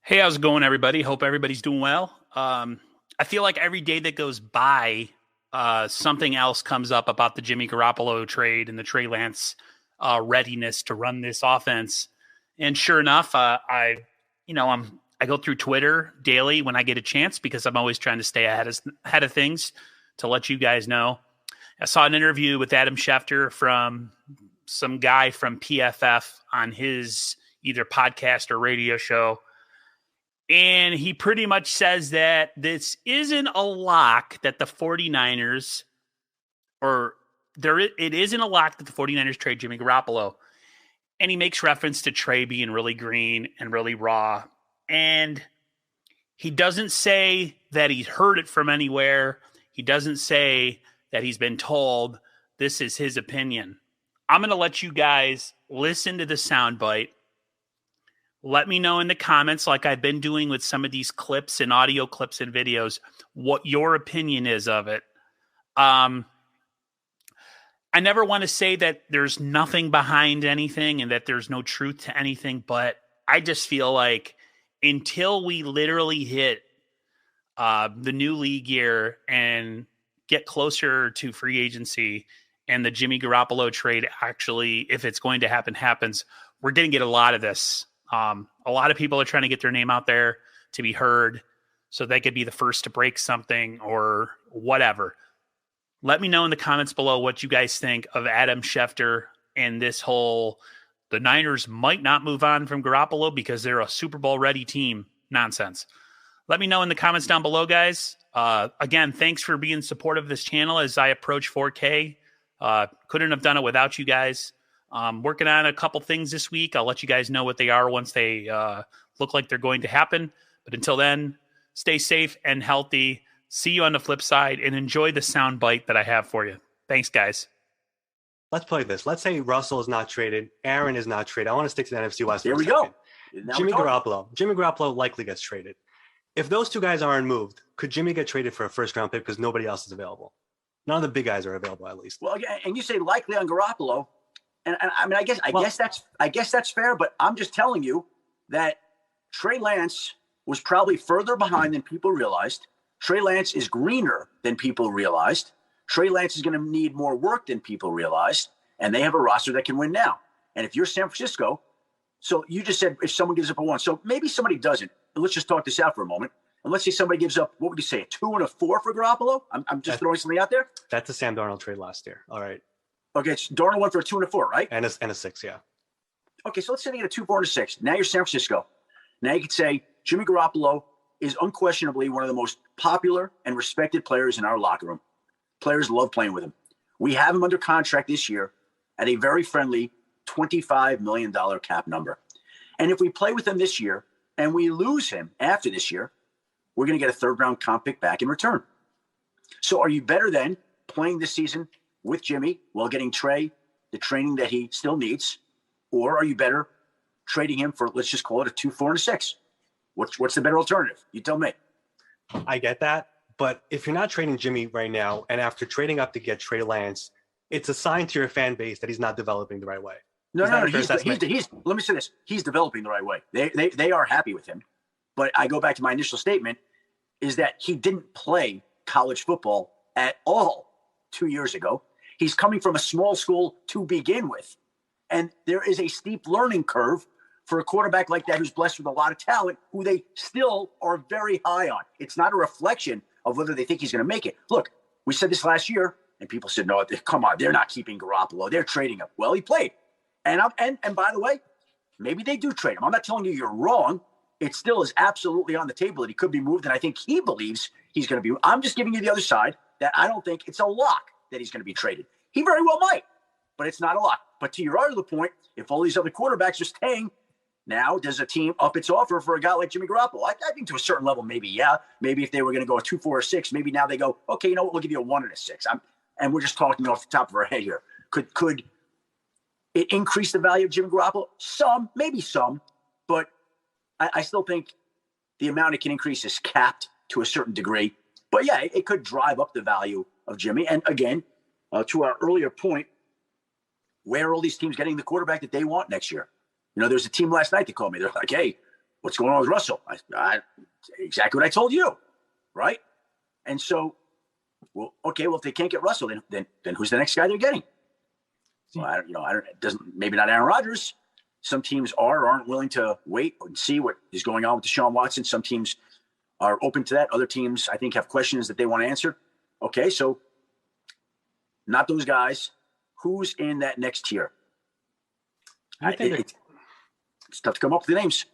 Hey, how's it going, everybody? Hope everybody's doing well. I feel like every day that goes by, something else comes up about the Jimmy Garoppolo trade and the Trey Lance readiness to run this offense. And sure enough, I go through Twitter daily when I get a chance because I'm always trying to stay ahead of things to let you guys know. I saw an interview with Adam Schefter from some guy from PFF on his either podcast or radio show. And he pretty much says that this isn't a lock that the 49ers, it isn't a lock that the 49ers trade Jimmy Garoppolo. And he makes reference to Trey being really green and really raw. And he doesn't say that he's heard it from anywhere. He doesn't say that he's been told. This is his opinion. I'm going to let you guys listen to the soundbite. Let me know in the comments, like I've been doing with some of these clips and audio clips and videos, what your opinion is of it. I never want to say that there's nothing behind anything and that there's no truth to anything, but I just feel like until we literally hit the new league year and get closer to free agency and the Jimmy Garoppolo trade actually, if it's going to happen, happens, we're going to get a lot of this. A lot of people are trying to get their name out there to be heard so they could be the first to break something or whatever. Let me know in the comments below what you guys think of Adam Schefter and this whole, the Niners might not move on from Garoppolo because they're a Super Bowl ready team nonsense. Let me know in the comments down below, guys. Again, thanks for being supportive of this channel as I approach 4K. Couldn't have done it without you guys. Working on a couple things this week. I'll let you guys know what they are once they look like they're going to happen. But until then, stay safe and healthy. See you on the flip side and enjoy the sound bite that I have for you. Thanks, guys. Let's play this. Let's say Russell is not traded. Aaron is not traded. I want to stick to the NFC West. There we go. Jimmy Garoppolo. Jimmy Garoppolo likely gets traded. If those two guys aren't moved, could Jimmy get traded for a first-round pick because nobody else is available? None of the big guys are available, at least. Well, again, and you say likely on Garoppolo. And I mean, I guess that's fair, but I'm just telling you that Trey Lance was probably further behind than people realized. Trey Lance is greener than people realized. Trey Lance is going to need more work than people realized, and they have a roster that can win now. And if you're San Francisco, so you just said if someone gives up a 1, so maybe somebody doesn't. And let's just talk this out for a moment. And let's say somebody gives up, what would you say, a 2 and a 4 for Garoppolo? I'm just throwing something out there. That's the Sam Darnold trade last year. All right. Okay, it's Darnold went for a 2 and a 4, right? And a 6, yeah. Okay, so let's say they get a 2, 4, and a 6. Now you're San Francisco. Now you could say Jimmy Garoppolo is unquestionably one of the most popular and respected players in our locker room. Players love playing with him. We have him under contract this year at a very friendly $25 million cap number. And if we play with him this year and we lose him after this year, we're going to get a third-round comp pick back in return. So are you better than playing this season with Jimmy while getting Trey the training that he still needs? Or are you better trading him for, let's just call it a 2, 4, and a 6? What's the better alternative? You tell me. I get that. But if you're not trading Jimmy right now, and after trading up to get Trey Lance, it's a sign to your fan base that he's not developing the right way. No. Let me say this. He's developing the right way. They are happy with him. But I go back to my initial statement is that he didn't play college football at all 2 years ago. He's coming from a small school to begin with. And there is a steep learning curve for a quarterback like that who's blessed with a lot of talent, who they still are very high on. It's not a reflection of whether they think he's going to make it. Look, we said this last year, and people said, no, come on, they're not keeping Garoppolo. They're trading him. Well, he played. And by the way, maybe they do trade him. I'm not telling you you're wrong. It still is absolutely on the table that he could be moved, and I think he believes he's going to be. I'm just giving you the other side, that I don't think it's a lock that he's going to be traded. He very well might, but it's not a lock. But to your other point, if all these other quarterbacks are staying, now does a team up its offer for a guy like Jimmy Garoppolo? I think to a certain level, maybe, yeah. Maybe if they were going to go a 2, 4, or 6, maybe now they go, okay, you know what, we'll give you a 1 and a 6. And we're just talking off the top of our head here. Could it increase the value of Jimmy Garoppolo? Some, maybe some, but I still think the amount it can increase is capped to a certain degree. But yeah, it could drive up the value of Jimmy. And again, to our earlier point, where are all these teams getting the quarterback that they want next year? You know, there's a team last night that called me. They're like, hey, what's going on with Russell? Exactly what I told you, right? And so, well, okay, well, if they can't get Russell, then who's the next guy they're getting? Well, it doesn't, maybe not Aaron Rodgers. Some teams are or aren't willing to wait and see what is going on with Deshaun Watson. Some teams are open to that. Other teams, I think, have questions that they want to answer. Okay, so not those guys. Who's in that next tier? It's tough to come up with the names.